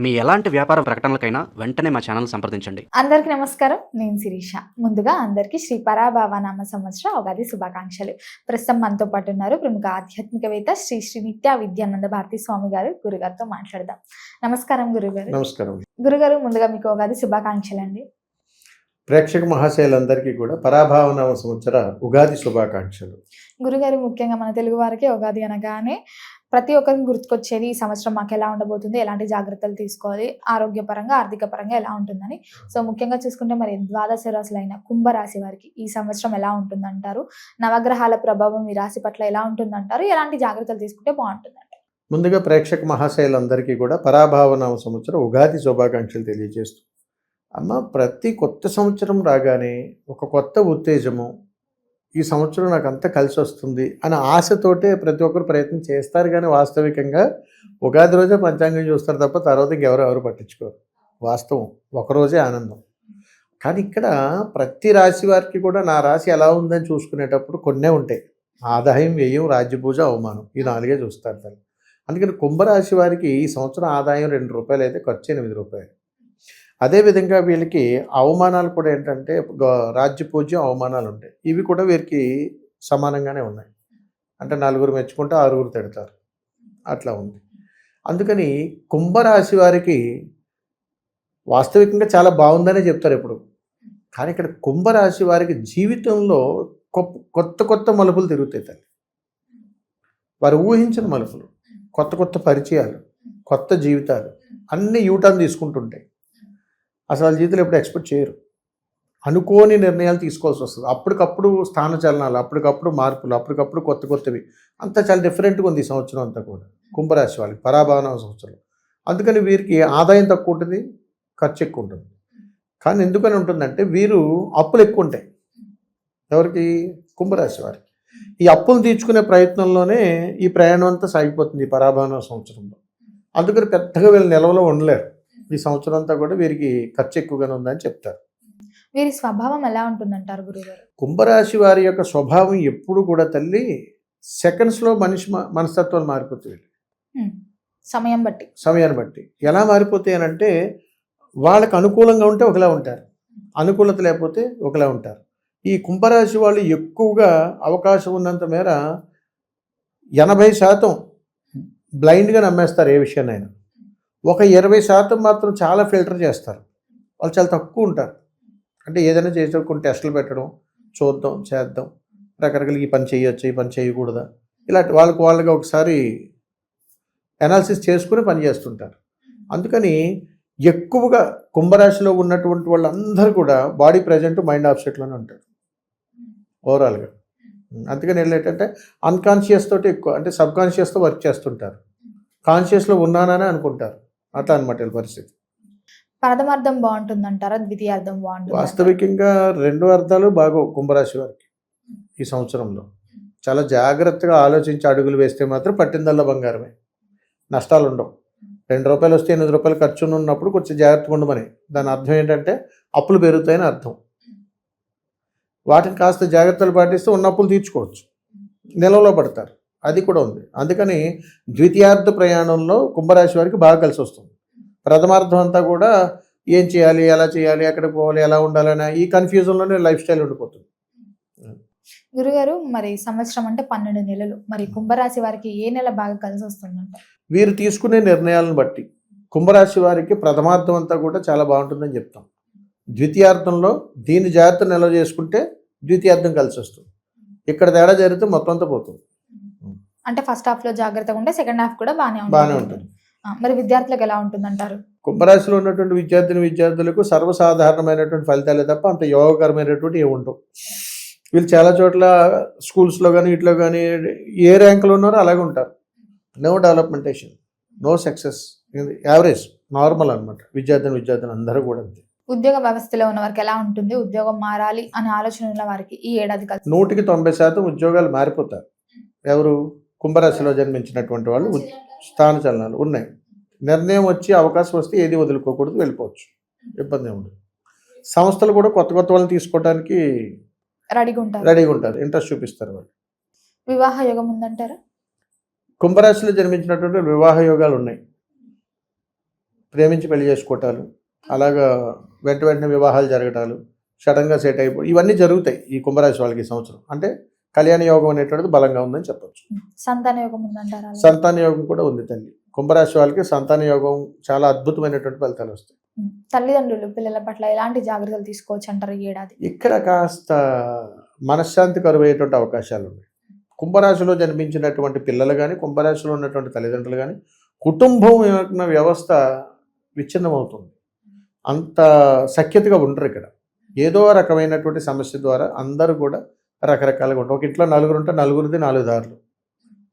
మీ ఎలాంటి వ్యాపార ప్రకటనలకైనా వెంటనే మా ఛానల్ సంప్రదించండి. అందరికీ నమస్కారం. నేను శిరీష. ముందుగా అందరికీ శ్రీ పరాభవ నామ సంవత్సర ఉగాది శుభాకాంక్షలు. ప్రస్తుతం మనతో పాటు ఉన్నారు ప్రముఖ ఆధ్యాత్మికవేత్త శ్రీ శ్రీ నిత్య విద్యానంద భారతి స్వామి గారు. గురుగారితో మాట్లాడదాం. నమస్కారం గురుగారు. నమస్కారం. గురుగారు, ముందుగా మీకు ఉగాది శుభాకాంక్షలు అండి. ప్రేక్షక మహాశయులందరికీ కూడా పరాభవ నామ సంవత్సర ఉగాది శుభాకాంక్షలు. గురుగారు, ముఖ్యంగా మన తెలుగు వారికి ఉగాది అనగానే ప్రతి ఒక్కరికి గుర్తుకొచ్చేది ఈ సంవత్సరం మాకు ఎలా ఉండబోతుంది, ఎలాంటి జాగ్రత్తలు తీసుకోవాలి, ఆరోగ్యపరంగా ఆర్థిక పరంగా ఎలా ఉంటుందని. సో ముఖ్యంగా చూసుకుంటే మరి ద్వాదశ రాశులైన కుంభరాశి వారికి ఈ సంవత్సరం ఎలా ఉంటుందంటారు? నవగ్రహాల ప్రభావం ఈ రాశి పట్ల ఎలా ఉంటుందంటారు? ఎలాంటి జాగ్రత్తలు తీసుకుంటే బాగుంటుందంటారు? ముందుగా ప్రేక్షక మహాశయులందరికీ కూడా పరాభవ నామ సంవత్సర ఉగాది శుభాకాంక్షలు తెలియజేస్తూ, అమ్మ, ప్రతి కొత్త సంవత్సరం రాగానే ఒక కొత్త ఉత్తేజము, ఈ సంవత్సరం నాకు అంతా కలిసి వస్తుంది అనే ఆశతోటే ప్రతి ఒక్కరు ప్రయత్నం చేస్తారు. కానీ వాస్తవికంగా ఉగాది రోజే పంచాంగం చూస్తారు తప్ప తర్వాత ఇంకెవరు పట్టించుకోరు. వాస్తవం, ఒకరోజే ఆనందం. కానీ ఇక్కడ ప్రతి రాశి వారికి కూడా నా రాశి ఎలా ఉందని చూసుకునేటప్పుడు కొన్నే ఉంటాయి. ఆదాయం, వ్యయం, రాజ్యపూజ, అవమానం, ఈ నాలుగే చూస్తారు తల్లి. అందుకని కుంభరాశి వారికి ఈ సంవత్సరం ఆదాయం ₹2 అయితే ఖర్చు ₹8. అదేవిధంగా వీళ్ళకి అవమానాలు కూడా ఏంటంటే రాజ్యపూజ్యం, అవమానాలు ఉంటాయి. ఇవి కూడా వీరికి సమానంగానే ఉన్నాయి. అంటే 4 మెచ్చుకుంటే 6 తిడతారు, అట్లా ఉంది. అందుకని కుంభరాశి వారికి వాస్తవికంగా చాలా బాగుందనే చెప్తారు ఎప్పుడు. కానీ ఇక్కడ కుంభరాశి వారికి జీవితంలో కొత్త కొత్త మలుపులు తిరుగుతాయి తల్లి. వారు ఊహించిన మలుపులు, కొత్త కొత్త పరిచయాలు, కొత్త జీవితాలు అన్నీ యూటర్న్ తీసుకుంటుంటాయి. అసలు వాళ్ళ జీవితంలో ఎప్పుడు ఎక్స్పెక్ట్ చేయరు. అనుకోని నిర్ణయాలు తీసుకోవాల్సి వస్తుంది. అప్పటికప్పుడు స్థానచలనాలు, అప్పటికప్పుడు మార్పులు, అప్పటికప్పుడు కొత్తవి, అంతా చాలా డిఫరెంట్గా ఉంది ఈ సంవత్సరం అంతా కూడా కుంభరాశి వాళ్ళకి పరాభవన సంవత్సరం. అందుకని వీరికి ఆదాయం తక్కువ ఉంటుంది, ఖర్చు ఎక్కువ ఉంటుంది. కానీ ఎందుకని ఉంటుందంటే వీరు అప్పులు ఎక్కువ ఉంటాయి. ఎవరికి? కుంభరాశి వారికి. ఈ అప్పులు తీర్చుకునే ప్రయత్నంలోనే ఈ ప్రయాణం అంతా సాగిపోతుంది ఈ పరాభవన సంవత్సరంలో. అందుకని పెద్దగా వీళ్ళు నిలవలో ఉండలేరు. ఈ సంవత్సరం అంతా కూడా వీరికి ఖర్చు ఎక్కువగానే ఉందని చెప్తారు. వీరి స్వభావం ఎలా ఉంటుందంటారు గురుగారు? కుంభరాశి వారి యొక్క స్వభావం ఎప్పుడు కూడా తల్లి సెకండ్స్లో మనస్తత్వాలు మారిపోతాయి. సమయాన్ని బట్టి ఎలా మారిపోతాయి అని అంటే, వాళ్ళకి అనుకూలంగా ఉంటే ఒకలా ఉంటారు, అనుకూలత లేకపోతే ఒకలా ఉంటారు. ఈ కుంభరాశి వాళ్ళు ఎక్కువగా అవకాశం ఉన్నంత మేర 80% బ్లైండ్గా నమ్మేస్తారు ఏ విషయాన్నైనా. ఒక 20% మాత్రం చాలా ఫిల్టర్ చేస్తారు. వాళ్ళు చాలా తక్కువ ఉంటారు. అంటే ఏదైనా చేసే కొన్ని టెస్టులు పెట్టడం, చూద్దాం, చేద్దాం, రకరకాల ఈ పని చేయొచ్చు, ఈ పని చేయకూడదా, ఇలాంటి వాళ్ళకి ఒకసారి అనాలిసిస్ చేసుకుని పని చేస్తుంటారు. అందుకని ఎక్కువగా కుంభరాశిలో ఉన్నటువంటి వాళ్ళందరూ కూడా బాడీ ప్రజెంట్ మైండ్ ఆప్సెట్లోనే ఉంటారు ఓవరాల్గా. అందుకని ఏంటంటే అన్కాన్షియస్ తోటి ఎక్కువ, అంటే సబ్ కాన్షియస్తో వర్క్ చేస్తుంటారు, కాన్షియస్లో ఉన్నానని అనుకుంటారు. అట్లా అనమాట పరిస్థితి. ప్రథమార్థం బాగుంటుందంటారా, ద్వితీయార్థం బాగుంటుంది? వాస్తవికంగా 2 అర్థాలు బాగా కుంభరాశి వారికి ఈ సంవత్సరంలో. చాలా జాగ్రత్తగా ఆలోచించి అడుగులు వేస్తే మాత్రం పట్టిందల్లా బంగారమే, నష్టాలు ఉండవు. ₹2 వస్తే ₹8 ఖర్చు ఉన్నప్పుడు కొంచెం జాగ్రత్తగా ఉండమని. దాని అర్థం ఏంటంటే అప్పులు పెరుగుతాయని అర్థం. వాటిని కాస్త జాగ్రత్తలు పాటిస్తే ఉన్న అప్పులు తీర్చుకోవచ్చు, నిల్వలో పడతారు, అది కూడా ఉంది. అందుకని ద్వితీయార్థ ప్రయాణంలో కుంభరాశి వారికి బాగా కలిసి వస్తుంది. ప్రథమార్థం అంతా కూడా ఏం చేయాలి, ఎలా చేయాలి, ఎక్కడికి పోవాలి, ఎలా ఉండాలనే ఈ కన్ఫ్యూజన్లోనే లైఫ్ స్టైల్ ఉండిపోతుంది. గురుగారు, మరి సంవత్సరం అంటే 12 నెలలు, మరి కుంభరాశి వారికి ఏ నెల బాగా కలిసి వస్తుందంట? వీరు తీసుకునే నిర్ణయాలను బట్టి కుంభరాశి వారికి ప్రథమార్థం అంతా కూడా చాలా బాగుంటుందని చెప్తాం. ద్వితీయార్థంలో దీన్ని జాగ్రత్త నిల్వ చేసుకుంటే ద్వితీయార్థం కలిసి వస్తుంది. ఇక్కడ తేడా జరిగితే మొత్తం అంతా పోతుంది. అంటే ఫస్ట్ హాఫ్ లో జాగ్రత్తగా ఉంటే సెకండ్ హాఫ్ కూడా బాగానే ఉంటుంది. మరి విద్యార్థులకు ఎలా ఉంటుందంటారు? కుంభరాశిలో ఉన్నటువంటి విద్యార్థులకు సర్వసాధారణమైనటువంటి ఫలితాలే తప్ప అంత యోగకరమైనటువంటి ఏముండవు. వీళ్ళు చాలా చోట్ల స్కూల్స్లో కానీ ఇట్లో కానీ ఏ ర్యాంకులో ఉన్నారో అలాగే ఉంటారు. No developmentation, no success, average, normal అనమాట. విద్యార్థులు అందరూ కూడా అంతే. ఉద్యోగ వ్యవస్థలో ఉన్న వారికి ఎలా ఉంటుంది? ఉద్యోగం మారాలి అనే ఆలోచన ఉన్న వారికి ఈ ఏడాది 100% ఉద్యోగాలు మారిపోతారు. ఎవరు? కుంభరాశిలో జన్మించినటువంటి వాళ్ళు. స్థానచలనాలు ఉన్నాయి. నిర్ణయం వచ్చి అవకాశం వస్తే ఏది వదులుకోకూడదు, వెళ్ళిపోవచ్చు, ఇబ్బంది ఉండదు. సంస్థలు కూడా కొత్త వాళ్ళని తీసుకోవడానికి రెడీగా ఉంటారు, ఇంట్రెస్ట్ చూపిస్తారు వాళ్ళు. వివాహ యోగం ఉందంటారా? కుంభరాశిలో జన్మించినటువంటి వివాహ యోగాలు ఉన్నాయి. ప్రేమించి పెళ్లి చేసుకోవటాలు, అలాగా వెంటనే వివాహాలు జరగటాలు, సడన్గా సెట్ అయిపోయి ఇవన్నీ జరుగుతాయి ఈ కుంభరాశి వాళ్ళకి ఈ సంవత్సరం. అంటే కళ్యాణ యోగం అనేటువంటిది బలంగా ఉందని చెప్పొచ్చు. సంతాన యోగం ఉందంటారా? సంతాన యోగం కూడా ఉంది తల్లి. కుంభరాశి వాళ్ళకి సంతాన యోగం చాలా అద్భుతమైనటువంటి ఫలితాలు వస్తాయి. తల్లిదండ్రులు పిల్లల పట్ల ఎలాంటి జాగ్రత్తలు తీసుకోవచ్చు అంటారు ఈ ఏడాది? ఇక్కడ కాస్త మనశ్శాంతి కరువయ్యేటువంటి అవకాశాలు ఉన్నాయి. కుంభరాశిలో జన్మించినటువంటి పిల్లలు కానీ, కుంభరాశిలో ఉన్నటువంటి తల్లిదండ్రులు కానీ, కుటుంబం యొక్క వ్యవస్థ విచ్ఛిన్నమవుతుంది. అంత సఖ్యతగా ఉండరు ఇక్కడ. ఏదో రకమైనటువంటి సమస్య ద్వారా అందరూ కూడా రకరకాలుగా ఉంటారు. ఒక ఇంట్లో నలుగురు ఉంటే నలుగురిది 4 దారులు,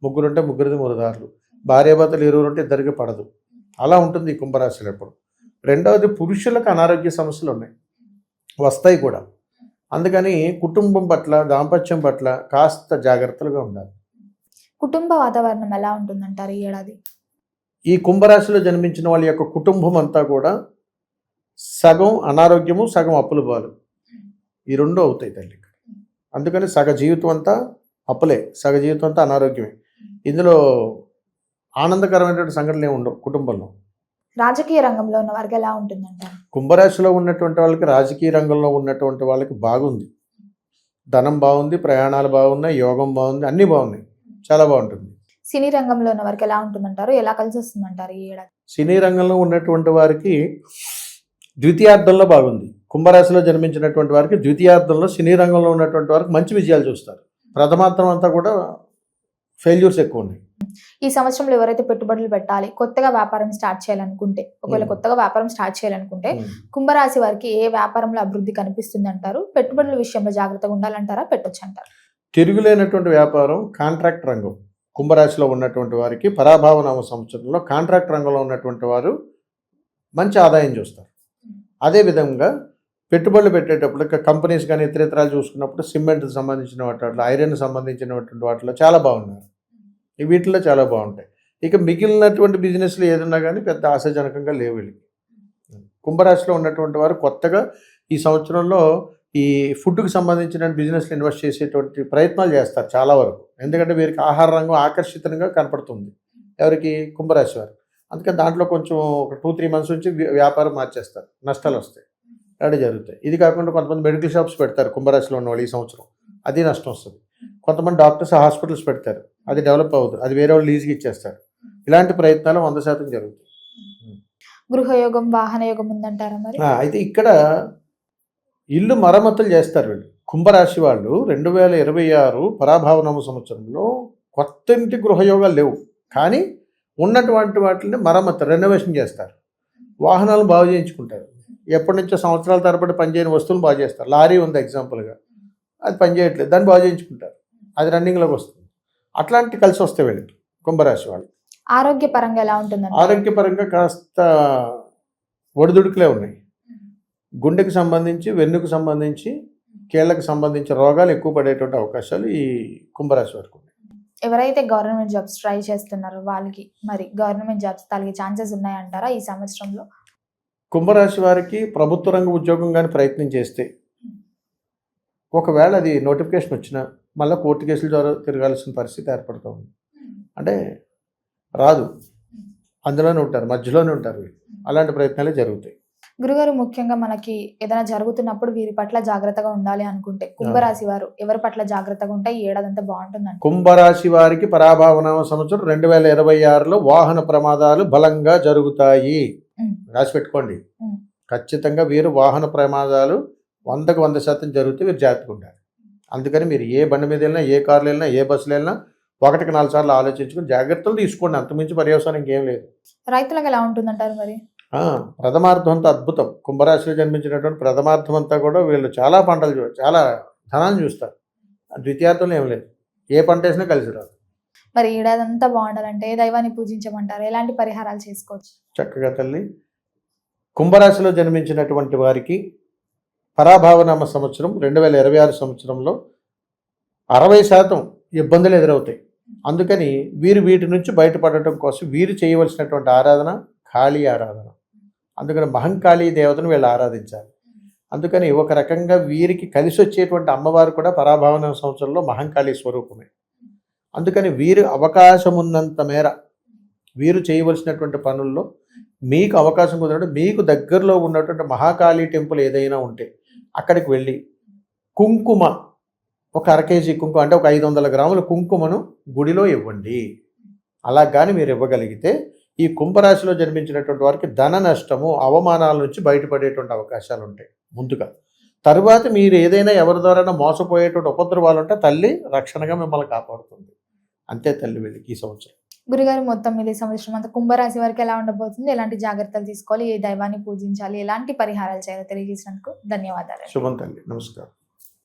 ముగ్గురు ఉంటే ముగ్గురిది 3 దారులు, భార్యాభర్తలు ఇరువురు ఉంటే ఇద్దరికి పడదు. అలా ఉంటుంది ఈ కుంభరాశిలో ఎప్పుడు. రెండవది, పురుషులకు అనారోగ్య సమస్యలు ఉన్నాయి, వస్తాయి కూడా. అందుకని కుటుంబం పట్ల, దాంపత్యం పట్ల కాస్త జాగ్రత్తలుగా ఉండాలి. కుటుంబ వాతావరణం ఎలా ఉంటుందంటారు ఈ ఏడాది? ఈ కుంభరాశిలో జన్మించిన వాళ్ళ యొక్క కుటుంబం అంతా కూడా సగం అనారోగ్యము, సగం అప్పుల పాలు, ఈ రెండు అవుతాయి తల్లి. అందుకని సగ జీవితం అంతా అప్పులే, సగ జీవితం అంతా అనారోగ్యమే. ఇందులో ఆనందకరమైనటువంటి సంఘటనలు ఏమి ఉండవు కుటుంబంలో. రాజకీయ రంగంలో ఉన్న వారికి ఎలా ఉంటుందంటారు? కుంభరాశిలో ఉన్నటువంటి వాళ్ళకి, రాజకీయ రంగంలో ఉన్నటువంటి వాళ్ళకి బాగుంది. ధనం బాగుంది, ప్రయాణాలు బాగున్నాయి, యోగం బాగుంది, అన్నీ బాగున్నాయి, చాలా బాగుంటుంది. సినీ రంగంలో ఉన్న వారికి ఎలా ఉంటుందంటారు? ఎలా కలిసి వస్తుందంటారు ఈ ఏడాది? సినీ రంగంలో ఉన్నటువంటి వారికి ద్వితీయార్థంలో బాగుంది. కుంభరాశిలో జన్మించినటువంటి వారికి ద్వితీయార్థంలో సినీ రంగంలో ఉన్నటువంటి వారికి మంచి విజయాలు చూస్తారు. ప్రథమార్థం అంతా కూడా ఫెయిల్యూర్స్ ఎక్కువ ఉన్నాయి. ఈ సంవత్సరంలో ఎవరైతే పెట్టుబడులు పెట్టాలి, కొత్తగా వ్యాపారం స్టార్ట్ చేయాలనుకుంటే, ఒకవేళ కొత్తగా వ్యాపారం స్టార్ట్ చేయాలనుకుంటే కుంభరాశి వారికి ఏ వ్యాపారంలో అభివృద్ధి కనిపిస్తుంది అంటారు? పెట్టుబడుల విషయంలో జాగ్రత్తగా ఉండాలంటారా, పెట్టొచ్చు అంటారు? తిరుగులేనటువంటి వ్యాపారం కాంట్రాక్ట్ రంగం. కుంభరాశిలో ఉన్నటువంటి వారికి పరాభావనామ సంవత్సరంలో కాంట్రాక్ట్ రంగంలో ఉన్నటువంటి వారు మంచి ఆదాయం చూస్తారు. అదేవిధంగా పెట్టుబడులు పెట్టేటప్పుడు కంపెనీస్ కానీ ఇతరితరాలు చూసుకున్నప్పుడు సిమెంట్కి సంబంధించిన వాటిలో, ఐరన్ సంబంధించినటువంటి వాటిలో చాలా బాగున్నారు. వీటిల్లో చాలా బాగుంటాయి. ఇక మిగిలినటువంటి బిజినెస్లు ఏదన్నా కానీ పెద్ద ఆశాజనకంగా లేవు వీళ్ళకి. కుంభరాశిలో ఉన్నటువంటి వారు కొత్తగా ఈ సంవత్సరంలో ఈ ఫుడ్కి సంబంధించిన బిజినెస్లు ఇన్వెస్ట్ చేసేటువంటి ప్రయత్నాలు చేస్తారు చాలా వరకు. ఎందుకంటే వీరికి ఆహార రంగం ఆకర్షితంగా కనపడుతుంది ఎవరికి, కుంభరాశి వారు. అందుకని దాంట్లో కొంచెం ఒక 2-3 మంత్స్ నుంచి వ్యాపారం మార్చేస్తారు, నష్టాలు వస్తాయి, అలా జరుగుతాయి. ఇది కాకుండా కొంతమంది మెడికల్ షాప్స్ పెడతారు కుంభరాశిలో ఉన్న వాళ్ళు ఈ సంవత్సరం, అది నష్టం వస్తుంది. కొంతమంది డాక్టర్స్ హాస్పిటల్స్ పెడతారు, అది డెవలప్ అవుతుంది, అది వేరే వాళ్ళు లీజ్కి ఇచ్చేస్తారు. ఇలాంటి ప్రయత్నాలు 100% జరుగుతాయి. గృహయోగం, వాహన యోగం ఉందంటారా మరి? అయితే ఇక్కడ ఇల్లు మరమ్మతులు చేస్తారు వీళ్ళు. కుంభరాశి వాళ్ళు 2026 పరాభావనామ సంవత్సరంలో కొత్త ఇంటి గృహయోగాలు లేవు, కానీ ఉన్నటువంటి వాటిని మరమ్మతు, రెనోవేషన్ చేస్తారు. వాహనాలు బాగు చేయించుకుంటారు. ఎప్పటి నుంచో సంవత్సరాల తరబడి పనిచేయని వస్తువులు బాగు చేస్తారు. లారీ ఉంది ఎగ్జాంపుల్గా, అది పనిచేయట్లేదు, దాన్ని బాగు చేయించుకుంటారు, అది రన్నింగ్లోకి వస్తుంది. అట్లాంటి కలిసి వస్తాయి వీళ్ళకి కుంభరాశి వాళ్ళు. ఆరోగ్యపరంగా ఎలా ఉంటుందండి? ఆరోగ్యపరంగా కాస్త ఒడిదుడుకులే ఉన్నాయి. గుండెకి సంబంధించి, వెన్నుకు సంబంధించి, కీళ్ళకు సంబంధించిన రోగాలు ఎక్కువ పడేటువంటి అవకాశాలు ఈ కుంభరాశి వరకు ఉన్నాయి. ఎవరైతే గవర్నమెంట్ జాబ్స్ ట్రై చేస్తున్నారో వాళ్ళకి మరి గవర్నమెంట్ జాబ్స్ తగిలే ఛాన్సెస్ ఉన్నాయంటారా ఈ సంవత్సరంలో? కుంభరాశి వారికి ప్రభుత్వ రంగ ఉద్యోగం కానీ ప్రయత్నం చేస్తే, ఒకవేళ అది నోటిఫికేషన్ వచ్చినా మళ్ళీ కోర్టు కేసుల ద్వారా తిరగాల్సిన పరిస్థితి ఏర్పడుతుంది. అంటే రాదు, అందులోనే ఉంటారు, మధ్యలోనే ఉంటారు. అలాంటి ప్రయత్నాలే జరుగుతాయి. గురుగారు, ముఖ్యంగా మనకి ఏదైనా జరుగుతున్నప్పుడు వీరి పట్ల జాగ్రత్తగా ఉండాలి అనుకుంటే కుంభరాశి వారు ఎవరి పట్ల జాగ్రత్తగా ఉంటే ఈ ఏడాదంతా బాగుంటుంది? కుంభరాశి వారికి పరాభావనామ సంవత్సరం 2026లో వాహన ప్రమాదాలు బలంగా జరుగుతాయి. రాసి పెట్టుకోండి. ఖచ్చితంగా వీరు వాహన ప్రమాదాలు 100కు 100% జరిగితే వీరు జాగ్రత్తగా ఉండాలి. అందుకని మీరు ఏ బండి మీద వెళ్ళినా, ఏ కార్లు వెళ్ళినా, ఏ బస్సులు వెళ్ళినా 1కి 4 సార్లు ఆలోచించుకుని జాగ్రత్తలు తీసుకోండి. అంతకుమించి పర్యవసానం ఇంకేం లేదు. రైతులకు ఎలా ఉంటుందంటారు మరి? ప్రథమార్థం అంతా అద్భుతం. కుంభరాశిలో జన్మించినటువంటి ప్రథమార్థం అంతా కూడా వీళ్ళు చాలా పంటలు చాలా ధనాన్ని చూస్తారు. ద్వితీయార్థంలో ఏం లేదు, ఏ పంట వేసినా కలిసి రాదు. మరి ఏడాదంతా బాగుండాలంటే ఏ దైవాన్ని పూజించమంటారు? ఎలాంటి పరిహారాలు చేసుకోవచ్చు? చక్కగా తల్లి, కుంభరాశిలో జన్మించినటువంటి వారికి పరాభావనామ సంవత్సరం 2026 సంవత్సరంలో 60% ఇబ్బందులు ఎదురవుతాయి. అందుకని వీరు వీటి నుంచి బయటపడటం కోసం వీరు చేయవలసినటువంటి ఆరాధన కాళీ ఆరాధన. అందుకని మహంకాళీ దేవతను వీళ్ళు ఆరాధించాలి. అందుకని ఒక రకంగా వీరికి కలిసి వచ్చేటువంటి అమ్మవారు కూడా పరాభావనామ సంవత్సరంలో మహంకాళీ స్వరూపమే. అందుకని వీరు అవకాశం ఉన్నంత మేర వీరు చేయవలసినటువంటి పనుల్లో మీకు అవకాశం కుదిరినట్టు మీకు దగ్గరలో ఉన్నటువంటి మహాకాళి టెంపుల్ ఏదైనా ఉంటే అక్కడికి వెళ్ళి కుంకుమ ఒక 1/2 కేజీ కుంకుమ అంటే ఒక 500 గ్రాముల కుంకుమను గుడిలో ఇవ్వండి. అలా కానీ మీరు ఇవ్వగలిగితే ఈ కుంభరాశిలో జన్మించినటువంటి వారికి ధన నష్టము అవమానాల నుంచి బయటపడేటువంటి అవకాశాలు ఉంటాయి ముందుగా. తరువాత మీరు ఏదైనా ఎవరి ద్వారా మోసపోయేటువంటి ఉపద్రవాలు ఉంటే తల్లి రక్షణగా మిమ్మల్ని కాపాడుతుంది. అంతే తల్లి వెళ్ళి ఈ సంవత్సరం. గురుగారు మొత్తం మీద ఈ సంవత్సరం అంతా కుంభరాశి వారికి ఎలా ఉండబోతుంది, ఎలాంటి జాగ్రత్తలు తీసుకోవాలి, ఏ దైవాన్ని పూజించాలి, ఎలాంటి పరిహారాలు చేయాలో తెలియజేసినందుకు ధన్యవాదాలు. శుభం తల్లి, నమస్కారం.